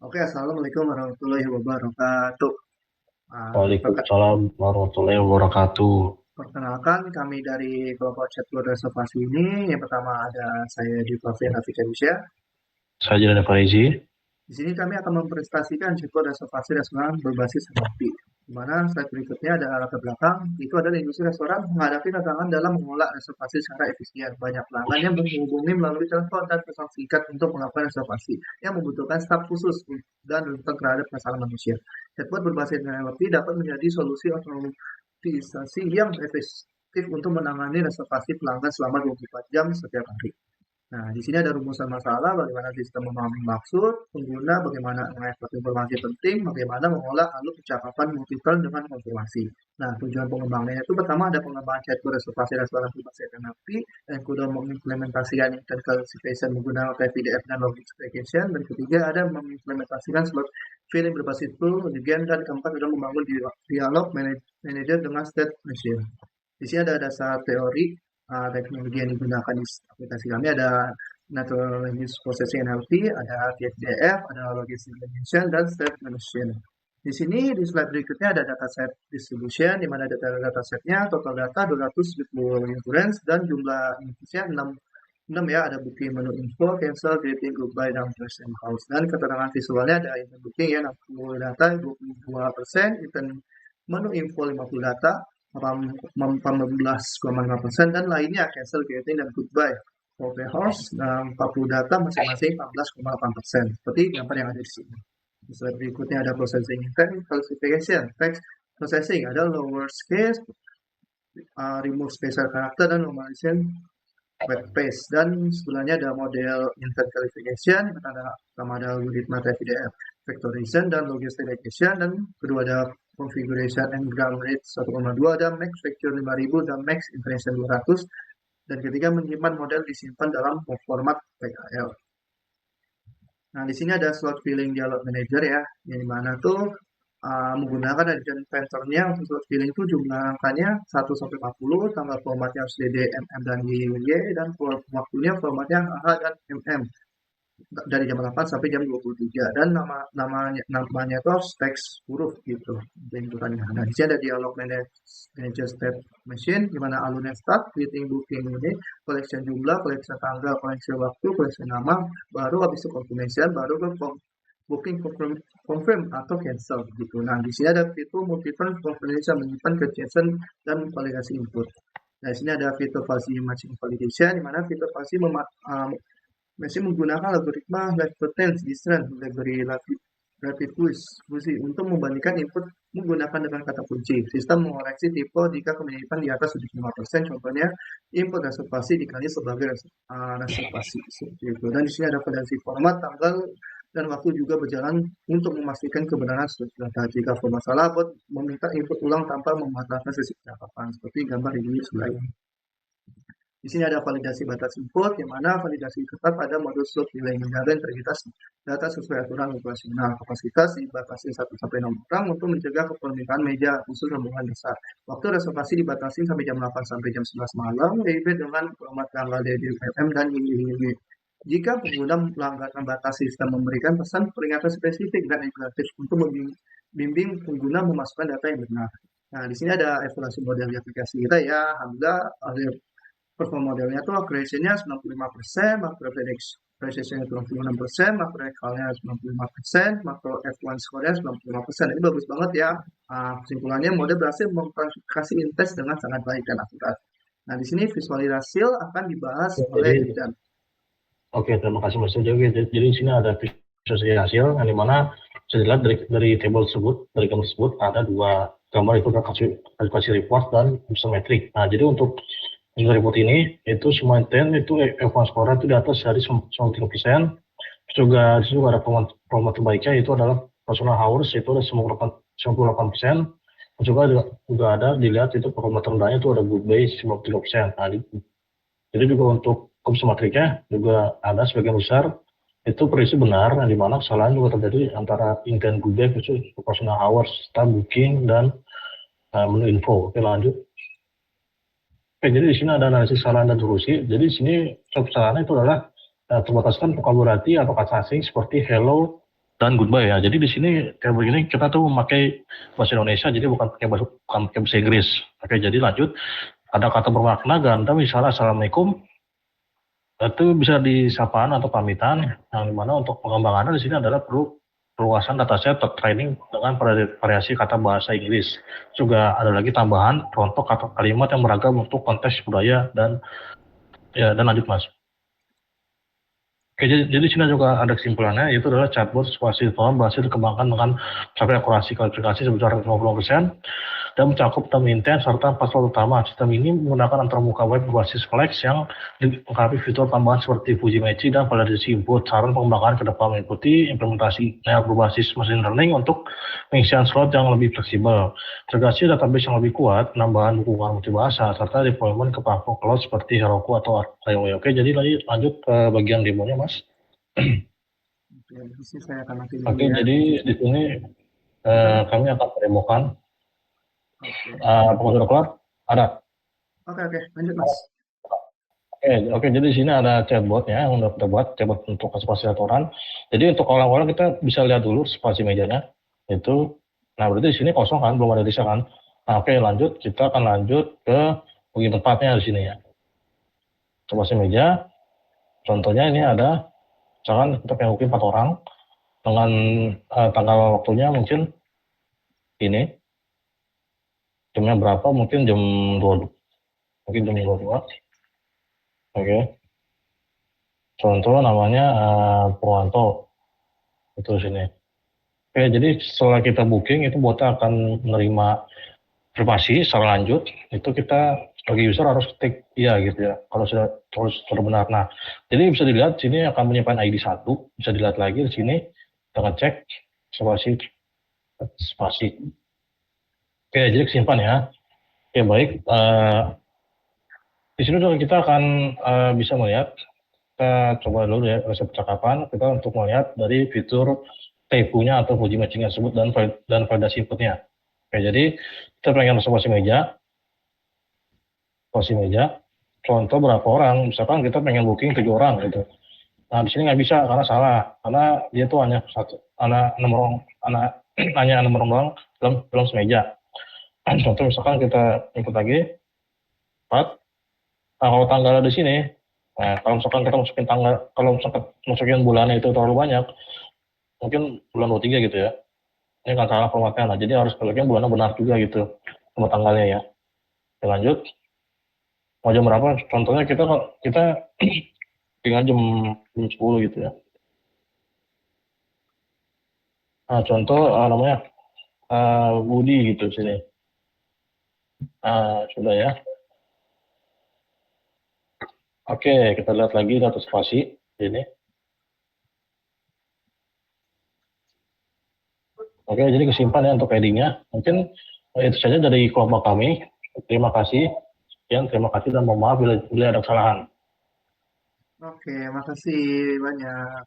Oke, Assalamualaikum warahmatullahi wabarakatuh. Perke- Waalaikumsalam warahmatullahi wabarakatuh. Perkenalkan, kami dari kelompok chatbot reservasi ini. Yang pertama ada saya di Profi Rafika Indonesia. Saya Jidan Farizi. Di sini kami akan mempresentasikan chatbot reservasi restoran berbasis NLP. Di mana slide berikutnya ada latar belakang, itu adalah industri restoran menghadapi tantangan dalam mengolah reservasi secara efisien. Banyak pelanggan yang menghubungi melalui telepon dan pesan singkat untuk melakukan reservasi yang membutuhkan staf khusus dan rentan terhadap masalah manusia. Chatbot berbasis NLP dapat menjadi solusi otomatisasi yang efektif untuk menangani reservasi pelanggan selama 24 jam setiap hari. Nah, di sini ada rumusan masalah, bagaimana sistem memahami maksud, pengguna, bagaimana mengekspor informasi penting, bagaimana mengolah alur percakapan multiple dengan konfirmasi. Nah, tujuan pengembangannya itu pertama ada pengembangan chatbot reservasi restoran berbasis NLP, yang kedua mengimplementasikan intent classification menggunakan PDF dan logic classification, dan ketiga ada mengimplementasikan slot filling berbasis tool, dan keempat adalah membangun dialog manager dengan state machine. Di sini ada dasar teori teknologi yang digunakan di aplikasi kami ada Natural Language Processing NLP, ada TFDF, ada Logistic Dimension, dan State Machine. Di sini di slide berikutnya ada dataset distribution, di mana datasetnya total data 270 insurance dan jumlah inputsnya 6 ya, ada booking menu info, cancel, greeting, goodbye, dan person house. Dan keterangan visualnya ada intent booking ya 60 data, 22%, intent menu info 50 data, 14,5% dan lainnya cancel, greeting, dan goodbye. OP horse 40 data masing-masing 14,8%. Seperti gambar yang ada di sini. Di slide berikutnya ada processing intent, classification, text processing, ada lower case, remove special character, dan normalization web page. Dan sebelahnya ada model intent classification, pertama ada algoritma TFDF factorization dan logistic dan kedua ada configuration and gram rate 1,2, ada max factor 5000 dan max iteration 200, dan ketiga menyimpan model disimpan dalam format PKL. Nah, di sini ada slot filling dialog manager ya, yang dimana tuh menggunakan agent pattern-nya untuk slot filling itu jumlah angkanya 1 sampai 40, tanggal formatnya harus DD, MM, dan YY, dan waktunya formatnya AH dan MM dari jam 8 sampai jam 23, dan namanya itu harus teks huruf gitu inputannya. Nah, di sini ada dialog manager step machine di mana alurnya start, creating booking ini, collection jumlah, collection tanggal, collection waktu, collection nama, baru habis itu confirmation, baru ke booking confirm atau cancel gitu. Nah, di sini ada fitur multiple confirmation menyimpan ke JSON dan validasi input. Nah, di sini ada fitur fuzzy matching validation di mana fitur fuzzy masih menggunakan algoritma Latent Distance Library Rapid Fuzzy untuk membandingkan input menggunakan dengan kata kunci. Sistem mengoreksi tipe jika kemiripan di atas 75%, contohnya input reservasi dikali sebagai reservasi. Seperti itu. Dan di sini ada validasi format, tanggal, dan waktu juga berjalan untuk memastikan kebenaran suatu data. Jika bermasalah, bot meminta input ulang tanpa membatalkan sesi percakapan. Seperti gambar ini sebelah ini. Di sini ada validasi batas input, yang mana validasi ketat pada modus slot nilai menjaga integritas data sesuai aturan operasional. Kapasitas dibatasi 1 sampai 6 orang untuk mencegah kepemilikan meja khusus rombongan besar. Waktu reservasi dibatasi sampai jam 8 sampai jam 11 malam, DIB dengan format tanggal DDM dan ini. Jika pengguna melanggar batas sistem memberikan pesan peringatan spesifik dan imperatif untuk membimbing pengguna memasukkan data yang benar. Nah, di sini ada evaluasi model aplikasi kita ya. Alhamdulillah, perform modelnya tuh accuracy-nya 95%, macro precision-nya 96%, macro recall-nya 95%, macro F1 score-nya 95%. Ini bagus banget ya. Kesimpulannya, model berhasil memklasifikasi intes dengan sangat baik dan akurat. Nah, di sini visualisasi hasil akan dibahas oleh Jadi, Jidan. oke, terima kasih Mas Jogi. Jadi di sini ada visualisasi hasil yang dimana bisa dilihat dari table tersebut, dari gambar tersebut ada dua gambar, itu kalkulasi report dan user metrik. Nah, jadi untuk user report ini itu semua intent itu F1 score itu di atas dari 93%. Juga di sini juga ada format terbaiknya itu adalah personal hours, itu ada 98%. Juga ada dilihat itu performa terendahnya itu ada good base 53%. Nah, jadi juga untuk komisi matriknya juga ada sebagian besar itu prediksi benar, yang dimana kesalahan juga terjadi antara intent good base itu personal hours, start booking, dan menu info. Oke, lanjut. Oke, jadi di sini ada analisis kesalahan dan solusi. Jadi di sini kesalahan itu adalah terbataskan vokabulari atau kata asing seperti hello, dan goodbye ya. Jadi di sini kayak begini kita tuh memakai bahasa Indonesia, jadi bukan pakai bahasa Inggris. Oke, jadi lanjut. Ada kata bermakna ganda misalnya assalamualaikum, itu bisa disapaan atau pamitan. Yang dimana untuk pengembangannya di sini adalah perlu perluasan dataset atau training dengan variasi kata bahasa Inggris. Juga ada lagi tambahan contoh kata kalimat yang beragam untuk konteks budaya dan lanjut Mas. Oke, jadi di sini juga ada kesimpulannya, yaitu adalah chatbot situasi telepon berhasil dikembangkan dengan capai akurasi kualifikasi sebesar 50% dan mencakup term intent serta 4 slot utama. Sistem ini menggunakan antarmuka web berbasis Flex yang dilengkapi fitur tambahan seperti Fuji Match dan validasi input. Saran pengembangan ke depan mengikuti implementasi layer berbasis machine learning untuk pengisian slot yang lebih fleksibel, integrasi database yang lebih kuat, penambahan dukungan multibahasa, serta deployment ke platform cloud seperti Heroku atau IOE. Oke, jadi lanjut ke bagian demonya, Mas. Oke, di sini saya akan nanti dulu Oke, ya. jadi di sini kami akan mendemokan. Oke. Apakah sudah keluar? Ada. Oke, lanjut Mas. Oke, jadi di sini ada chatbot ya, yang udah kita buat chatbot untuk spasi restoran. Jadi untuk awal-awal kita bisa lihat dulu spasi mejanya itu. Nah, berarti di sini kosong kan, belum ada Lisa kan. Nah, oke, lanjut, kita akan lanjut ke bagian tempatnya di sini ya. Spasi meja, contohnya ini ada, misalkan kita pengen booking 4 orang dengan tanggal waktunya mungkin ini, jamnya berapa, mungkin jam 2, mungkin jam 22. Oke. Contoh namanya Purwanto, itu sini. Oke, jadi setelah kita booking itu botnya akan menerima informasi secara lanjut. Itu kita sebagai user harus ketik iya gitu ya. Kalau sudah benar. Nah, jadi bisa dilihat sini akan menyimpan ID 1, bisa dilihat lagi di sini kita ngecek spasi. Oke, jadi kesimpan ya. Oke, baik. Di sini juga kita akan bisa melihat, kita coba dulu ya resep percakapan, kita untuk melihat dari fitur Taifu-nya atau Fuji Matching tersebut dan validasi inputnya. Oke, jadi kita pengen reservasi meja, contoh berapa orang, misalkan kita pengen booking 7 orang gitu. Nah, di sini nggak bisa karena salah, karena dia tuh hanya hanya 6 orang doang dalam semeja. Contoh misalkan kita input lagi 4. Nah, kalau tanggalnya di sini, nah kalau misalkan kita masukin tanggal, kalau misalkan masukin bulannya itu terlalu banyak, mungkin bulan 23 gitu ya. Ini kan salah formatnya, nah jadi harus kalian bulannya benar juga gitu sama tanggalnya ya. Oke, lanjut. Mau jam berapa? Contohnya kita tinggal jam 10 gitu ya. Nah, contoh namanya Budi gitu sini. Sudah ya. Oke, kita lihat lagi data spasi ini. Oke, jadi kesimpan ya untuk ID-nya. Mungkin itu saja dari kelompok kami. Terima kasih. Sekian, terima kasih dan mohon maaf bila ada kesalahan. Oke, makasih banyak.